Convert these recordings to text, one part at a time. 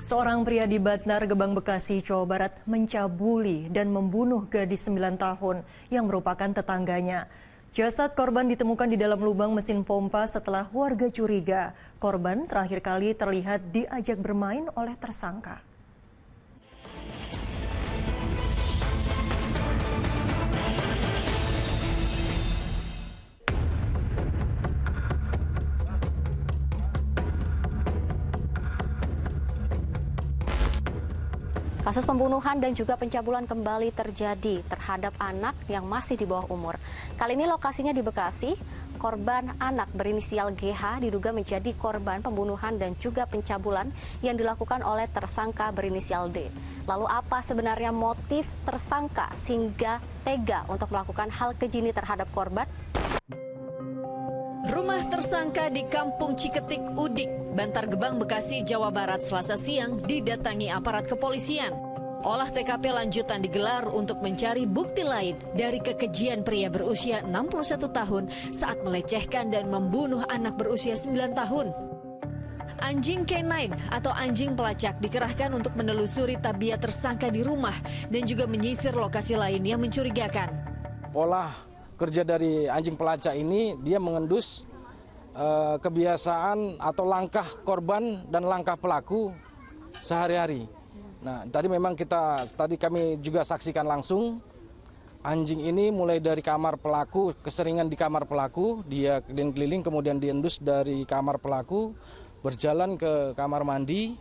Seorang pria di Batnar, Gebang, Bekasi, Jawa Barat mencabuli dan membunuh gadis 9 tahun yang merupakan tetangganya. Jasad korban ditemukan di dalam lubang mesin pompa setelah warga curiga. Korban terakhir kali terlihat diajak bermain oleh tersangka. Kasus pembunuhan dan juga pencabulan kembali terjadi terhadap anak yang masih di bawah umur. Kali ini lokasinya di Bekasi. Korban anak berinisial GH diduga menjadi korban pembunuhan dan juga pencabulan yang dilakukan oleh tersangka berinisial D. Lalu apa sebenarnya motif tersangka sehingga tega untuk melakukan hal keji ini terhadap korban? Rumah tersangka di Kampung Ciketik, Udik, Bantar Gebang, Bekasi, Jawa Barat, Selasa siang didatangi aparat kepolisian. Olah TKP lanjutan digelar untuk mencari bukti lain dari kekejian pria berusia 61 tahun saat melecehkan dan membunuh anak berusia 9 tahun. Anjing K9 atau anjing pelacak dikerahkan untuk menelusuri tabiat tersangka di rumah dan juga menyisir lokasi lain yang mencurigakan. Pola kerja dari anjing pelacak ini, dia mengendus kebiasaan atau langkah korban dan langkah pelaku sehari-hari. Nah, tadi kami juga saksikan langsung anjing ini mulai dari kamar pelaku, keseringan di kamar pelaku, dia keliling-keliling kemudian diendus dari kamar pelaku, berjalan ke kamar mandi,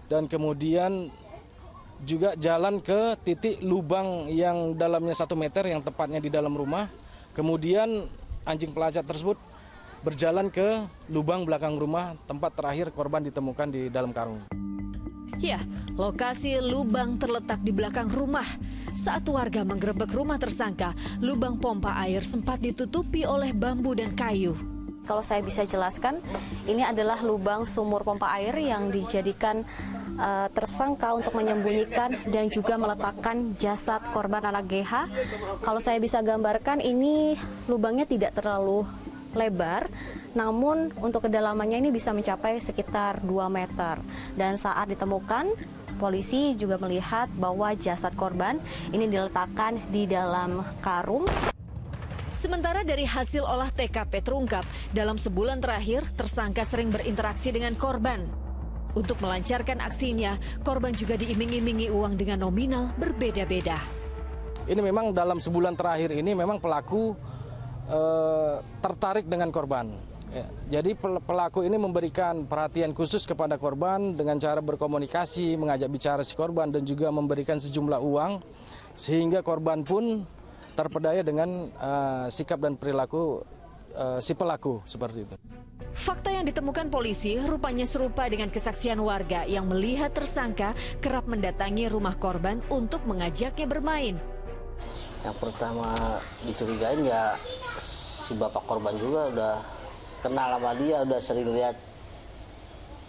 dan kemudian juga jalan ke titik lubang yang dalamnya 1 meter yang tepatnya di dalam rumah. Kemudian anjing pelacak tersebut berjalan ke lubang belakang rumah, tempat terakhir korban ditemukan di dalam karung. Ya, lokasi lubang terletak di belakang rumah. Saat warga menggerebek rumah tersangka, lubang pompa air sempat ditutupi oleh bambu dan kayu. Kalau saya bisa jelaskan, ini adalah lubang sumur pompa air yang dijadikan tersangka untuk menyembunyikan dan juga meletakkan jasad korban anak GH. Kalau saya bisa gambarkan, ini lubangnya tidak terlalu lebar, namun untuk kedalamannya ini bisa mencapai sekitar 2 meter. Dan saat ditemukan, polisi juga melihat bahwa jasad korban ini diletakkan di dalam karung. Sementara dari hasil olah TKP terungkap, dalam sebulan terakhir tersangka sering berinteraksi dengan korban. Untuk melancarkan aksinya, korban juga diiming-imingi uang dengan nominal berbeda-beda. Ini memang dalam sebulan terakhir ini memang pelaku tertarik dengan korban. Jadi pelaku ini memberikan perhatian khusus kepada korban dengan cara berkomunikasi, mengajak bicara si korban dan juga memberikan sejumlah uang sehingga korban pun terpedaya dengan sikap dan perilaku si pelaku seperti itu. Fakta yang ditemukan polisi rupanya serupa dengan kesaksian warga yang melihat tersangka kerap mendatangi rumah korban untuk mengajaknya bermain. Yang pertama dicurigain ya si bapak korban juga udah kenal sama dia, udah sering lihat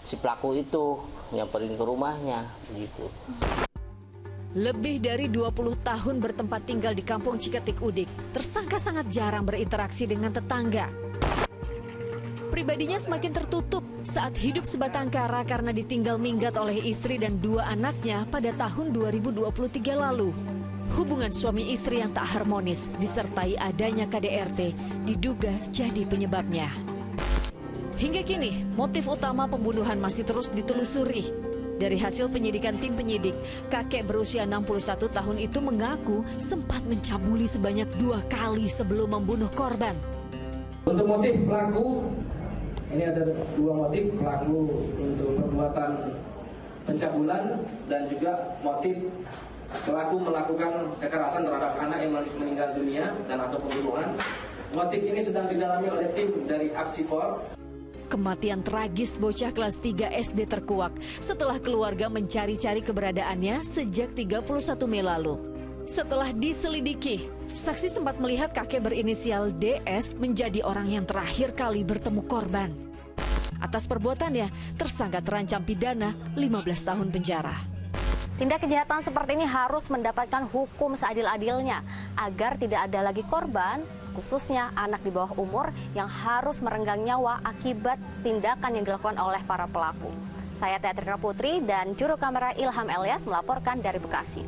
si pelaku itu nyamperin ke rumahnya gitu. Lebih dari 20 tahun bertempat tinggal di Kampung Ciketik, Udik, tersangka sangat jarang berinteraksi dengan tetangga. Pribadinya semakin tertutup saat hidup sebatang kara karena ditinggal minggat oleh istri dan 2 anaknya pada tahun 2023 lalu. Hubungan suami istri yang tak harmonis disertai adanya KDRT diduga jadi penyebabnya. Hingga kini, motif utama pembunuhan masih terus ditelusuri. Dari hasil penyidikan tim penyidik, kakek berusia 61 tahun itu mengaku sempat mencabuli sebanyak 2 kali sebelum membunuh korban. Untuk motif pelaku, ini ada 2 motif pelaku untuk perbuatan pencabulan dan juga motif pelaku melakukan kekerasan terhadap anak yang meninggal dunia dan atau pembunuhan. Motif ini sedang didalami oleh tim dari Apsifor. Kematian tragis bocah kelas 3 SD terkuak setelah keluarga mencari-cari keberadaannya sejak 31 Mei lalu. Setelah diselidiki, saksi sempat melihat kakek berinisial DS menjadi orang yang terakhir kali bertemu korban. Atas perbuatannya, tersangka terancam pidana 15 tahun penjara. Tindak kejahatan seperti ini harus mendapatkan hukum seadil-adilnya agar tidak ada lagi korban, khususnya anak di bawah umur yang harus merenggang nyawa akibat tindakan yang dilakukan oleh para pelaku. Saya Teatrika Putri dan juru kamera Ilham Elias melaporkan dari Bekasi.